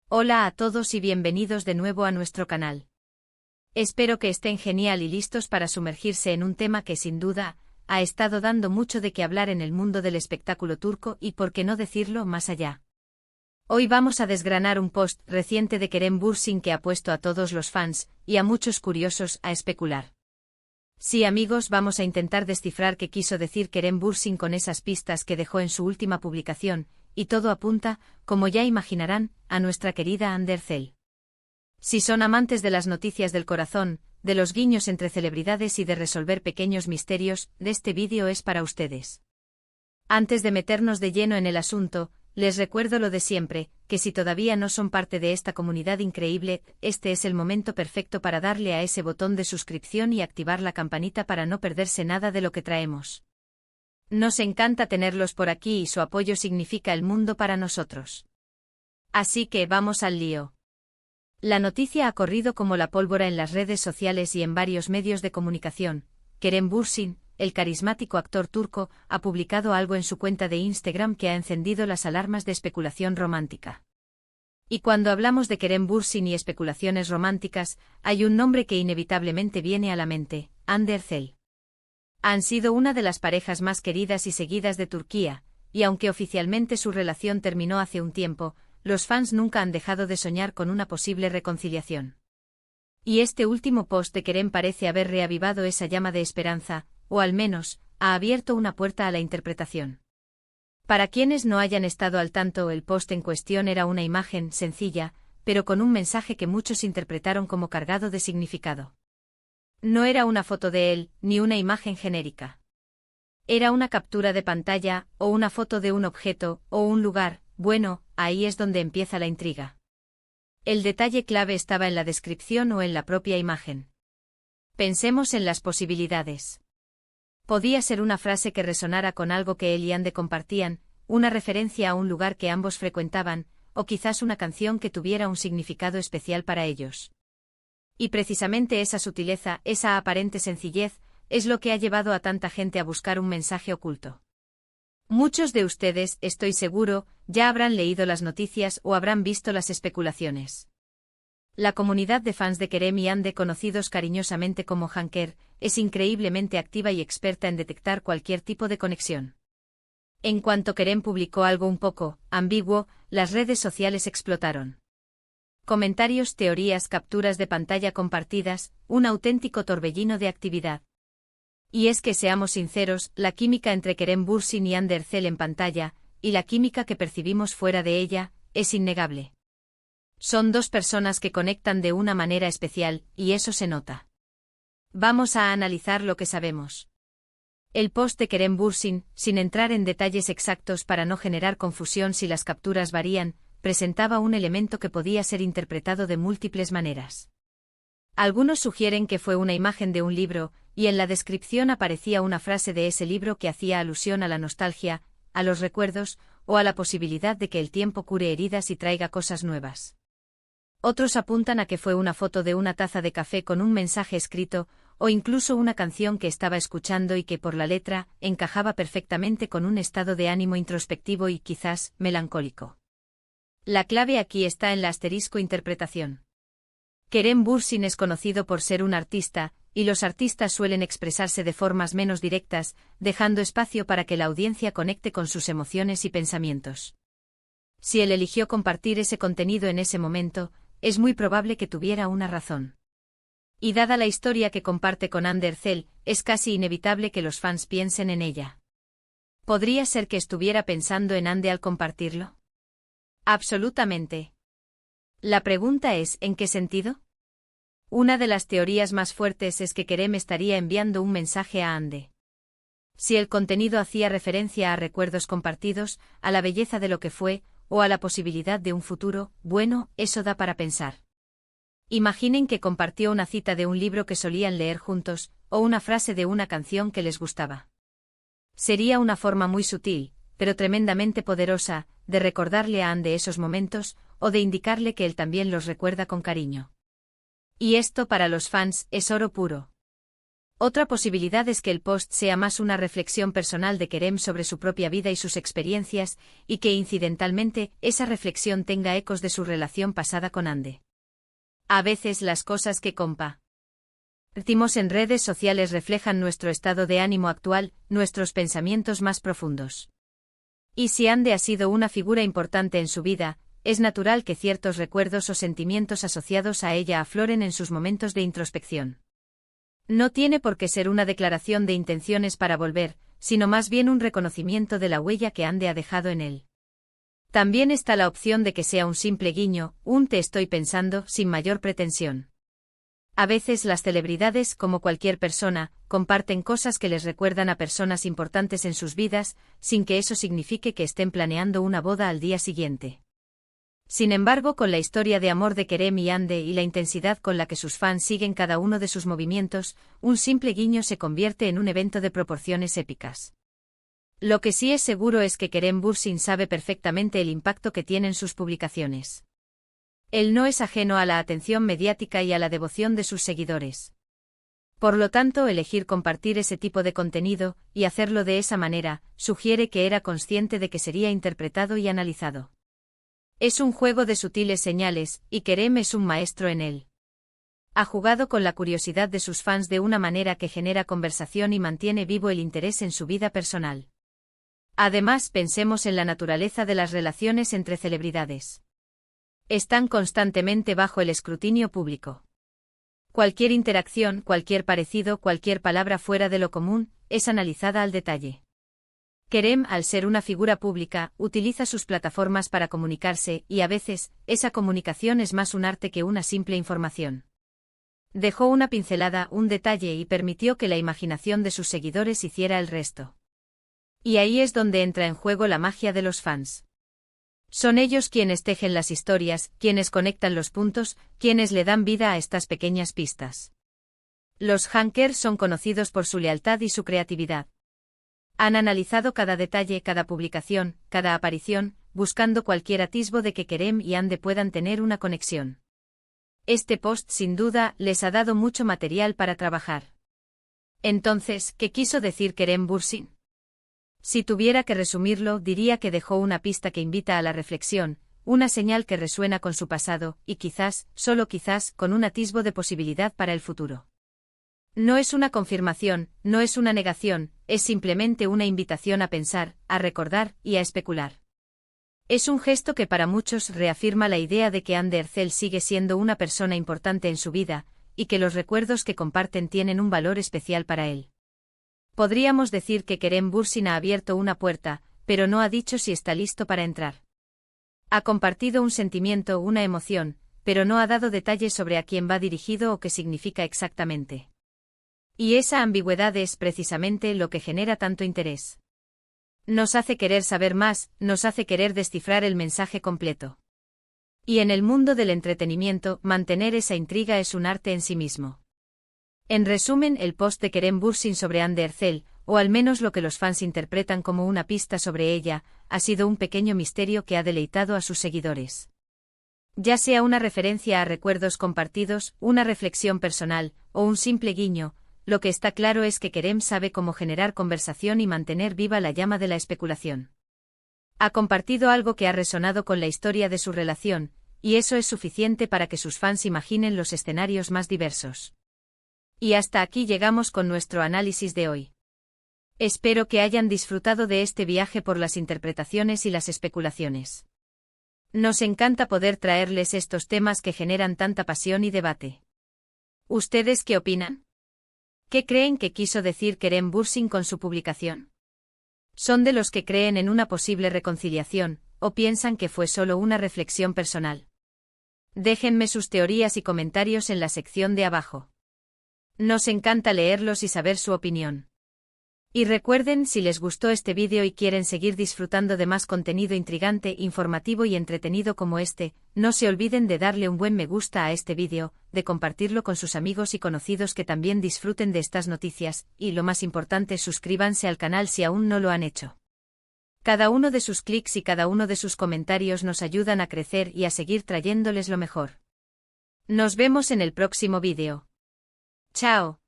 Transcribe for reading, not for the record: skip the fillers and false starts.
Hola a todos y bienvenidos de nuevo a nuestro canal. Espero que estén genial y listos para sumergirse en un tema que sin duda ha estado dando mucho de qué hablar en el mundo del espectáculo turco y por qué no decirlo más allá. Hoy vamos a desgranar un post reciente de Kerem Bürsin que ha puesto a todos los fans y a muchos curiosos a especular. Sí, amigos, vamos a intentar descifrar qué quiso decir Kerem Bürsin con esas pistas que dejó en su última publicación, y todo apunta, como ya imaginarán, a nuestra querida Hande Erçel. Si son amantes de las noticias del corazón, de los guiños entre celebridades y de resolver pequeños misterios, este vídeo es para ustedes. Antes de meternos de lleno en el asunto, les recuerdo lo de siempre, que si todavía no son parte de esta comunidad increíble, este es el momento perfecto para darle a ese botón de suscripción y activar la campanita para no perderse nada de lo que traemos. Nos encanta tenerlos por aquí y su apoyo significa el mundo para nosotros. Así que vamos al lío. La noticia ha corrido como la pólvora en las redes sociales y en varios medios de comunicación. Kerem Bürsin, el carismático actor turco, ha publicado algo en su cuenta de Instagram que ha encendido las alarmas de especulación romántica. Y cuando hablamos de Kerem Bürsin y especulaciones románticas, hay un nombre que inevitablemente viene a la mente: Hande Erçel. Han sido una de las parejas más queridas y seguidas de Turquía, y aunque oficialmente su relación terminó hace un tiempo, los fans nunca han dejado de soñar con una posible reconciliación. Y este último post de Kerem parece haber reavivado esa llama de esperanza, o al menos, ha abierto una puerta a la interpretación. Para quienes no hayan estado al tanto, el post en cuestión era una imagen sencilla, pero con un mensaje que muchos interpretaron como cargado de significado. No era una foto de él, ni una imagen genérica. Era una captura de pantalla, o una foto de un objeto, o un lugar. Bueno, ahí es donde empieza la intriga. El detalle clave estaba en la descripción o en la propia imagen. Pensemos en las posibilidades. Podía ser una frase que resonara con algo que él y Hande compartían, una referencia a un lugar que ambos frecuentaban, o quizás una canción que tuviera un significado especial para ellos. Y precisamente esa sutileza, esa aparente sencillez, es lo que ha llevado a tanta gente a buscar un mensaje oculto. Muchos de ustedes, estoy seguro, ya habrán leído las noticias o habrán visto las especulaciones. La comunidad de fans de Kerem y Hande, conocidos cariñosamente como Hanker, es increíblemente activa y experta en detectar cualquier tipo de conexión. En cuanto Kerem publicó algo un poco ambiguo, las redes sociales explotaron. Comentarios, teorías, capturas de pantalla compartidas, un auténtico torbellino de actividad. Y es que seamos sinceros, la química entre Kerem Bürsin y Hande Erçel en pantalla, y la química que percibimos fuera de ella, es innegable. Son dos personas que conectan de una manera especial, y eso se nota. Vamos a analizar lo que sabemos. El post de Kerem Bürsin, sin entrar en detalles exactos para no generar confusión si las capturas varían, presentaba un elemento que podía ser interpretado de múltiples maneras. Algunos sugieren que fue una imagen de un libro, y en la descripción aparecía una frase de ese libro que hacía alusión a la nostalgia, a los recuerdos, o a la posibilidad de que el tiempo cure heridas y traiga cosas nuevas. Otros apuntan a que fue una foto de una taza de café con un mensaje escrito, o incluso una canción que estaba escuchando y que por la letra encajaba perfectamente con un estado de ánimo introspectivo y quizás melancólico. La clave aquí está en la asterisco interpretación. Kerem Bürsin es conocido por ser un artista, y los artistas suelen expresarse de formas menos directas, dejando espacio para que la audiencia conecte con sus emociones y pensamientos. Si él eligió compartir ese contenido en ese momento, es muy probable que tuviera una razón. Y dada la historia que comparte con Hande Erçel, es casi inevitable que los fans piensen en ella. ¿Podría ser que estuviera pensando en Hande al compartirlo? Absolutamente. La pregunta es, ¿en qué sentido? Una de las teorías más fuertes es que Kerem estaría enviando un mensaje a Hande. Si el contenido hacía referencia a recuerdos compartidos, a la belleza de lo que fue, o a la posibilidad de un futuro, bueno, eso da para pensar. Imaginen que compartió una cita de un libro que solían leer juntos, o una frase de una canción que les gustaba. Sería una forma muy sutil, pero tremendamente poderosa, de recordarle a Hande esos momentos, o de indicarle que él también los recuerda con cariño. Y esto para los fans es oro puro. Otra posibilidad es que el post sea más una reflexión personal de Kerem sobre su propia vida y sus experiencias, y que incidentalmente, esa reflexión tenga ecos de su relación pasada con Hande. A veces las cosas que compartimos en redes sociales reflejan nuestro estado de ánimo actual, nuestros pensamientos más profundos. Y si Hande ha sido una figura importante en su vida, es natural que ciertos recuerdos o sentimientos asociados a ella afloren en sus momentos de introspección. No tiene por qué ser una declaración de intenciones para volver, sino más bien un reconocimiento de la huella que Hande ha dejado en él. También está la opción de que sea un simple guiño, un te estoy pensando, sin mayor pretensión. A veces las celebridades, como cualquier persona, comparten cosas que les recuerdan a personas importantes en sus vidas, sin que eso signifique que estén planeando una boda al día siguiente. Sin embargo, con la historia de amor de Kerem y Hande y la intensidad con la que sus fans siguen cada uno de sus movimientos, un simple guiño se convierte en un evento de proporciones épicas. Lo que sí es seguro es que Kerem Bürsin sabe perfectamente el impacto que tienen sus publicaciones. Él no es ajeno a la atención mediática y a la devoción de sus seguidores. Por lo tanto, elegir compartir ese tipo de contenido, y hacerlo de esa manera, sugiere que era consciente de que sería interpretado y analizado. Es un juego de sutiles señales, y Kerem es un maestro en él. Ha jugado con la curiosidad de sus fans de una manera que genera conversación y mantiene vivo el interés en su vida personal. Además, pensemos en la naturaleza de las relaciones entre celebridades. Están constantemente bajo el escrutinio público. Cualquier interacción, cualquier parecido, cualquier palabra fuera de lo común, es analizada al detalle. Kerem, al ser una figura pública, utiliza sus plataformas para comunicarse, y a veces, esa comunicación es más un arte que una simple información. Dejó una pincelada, un detalle y permitió que la imaginación de sus seguidores hiciera el resto. Y ahí es donde entra en juego la magia de los fans. Son ellos quienes tejen las historias, quienes conectan los puntos, quienes le dan vida a estas pequeñas pistas. Los hankers son conocidos por su lealtad y su creatividad. Han analizado cada detalle, cada publicación, cada aparición, buscando cualquier atisbo de que Kerem y Hande puedan tener una conexión. Este post, sin duda, les ha dado mucho material para trabajar. Entonces, ¿qué quiso decir Kerem Bürsin? Si tuviera que resumirlo, diría que dejó una pista que invita a la reflexión, una señal que resuena con su pasado, y quizás, solo quizás, con un atisbo de posibilidad para el futuro. No es una confirmación, no es una negación, es simplemente una invitación a pensar, a recordar y a especular. Es un gesto que para muchos reafirma la idea de que Hande Erçel sigue siendo una persona importante en su vida, y que los recuerdos que comparten tienen un valor especial para él. Podríamos decir que Kerem Bürsin ha abierto una puerta, pero no ha dicho si está listo para entrar. Ha compartido un sentimiento, una emoción, pero no ha dado detalles sobre a quién va dirigido o qué significa exactamente. Y esa ambigüedad es precisamente lo que genera tanto interés. Nos hace querer saber más, nos hace querer descifrar el mensaje completo. Y en el mundo del entretenimiento, mantener esa intriga es un arte en sí mismo. En resumen, el post de Kerem Bürsin sobre Hande Erçel, o al menos lo que los fans interpretan como una pista sobre ella, ha sido un pequeño misterio que ha deleitado a sus seguidores. Ya sea una referencia a recuerdos compartidos, una reflexión personal, o un simple guiño, lo que está claro es que Kerem sabe cómo generar conversación y mantener viva la llama de la especulación. Ha compartido algo que ha resonado con la historia de su relación, y eso es suficiente para que sus fans imaginen los escenarios más diversos. Y hasta aquí llegamos con nuestro análisis de hoy. Espero que hayan disfrutado de este viaje por las interpretaciones y las especulaciones. Nos encanta poder traerles estos temas que generan tanta pasión y debate. ¿Ustedes qué opinan? ¿Qué creen que quiso decir Kerem Bürsin con su publicación? ¿Son de los que creen en una posible reconciliación, o piensan que fue solo una reflexión personal? Déjenme sus teorías y comentarios en la sección de abajo. Nos encanta leerlos y saber su opinión. Y recuerden, si les gustó este vídeo y quieren seguir disfrutando de más contenido intrigante, informativo y entretenido como este, no se olviden de darle un buen me gusta a este vídeo, de compartirlo con sus amigos y conocidos que también disfruten de estas noticias, y lo más importante, suscríbanse al canal si aún no lo han hecho. Cada uno de sus clics y cada uno de sus comentarios nos ayudan a crecer y a seguir trayéndoles lo mejor. Nos vemos en el próximo vídeo. ¡Chao!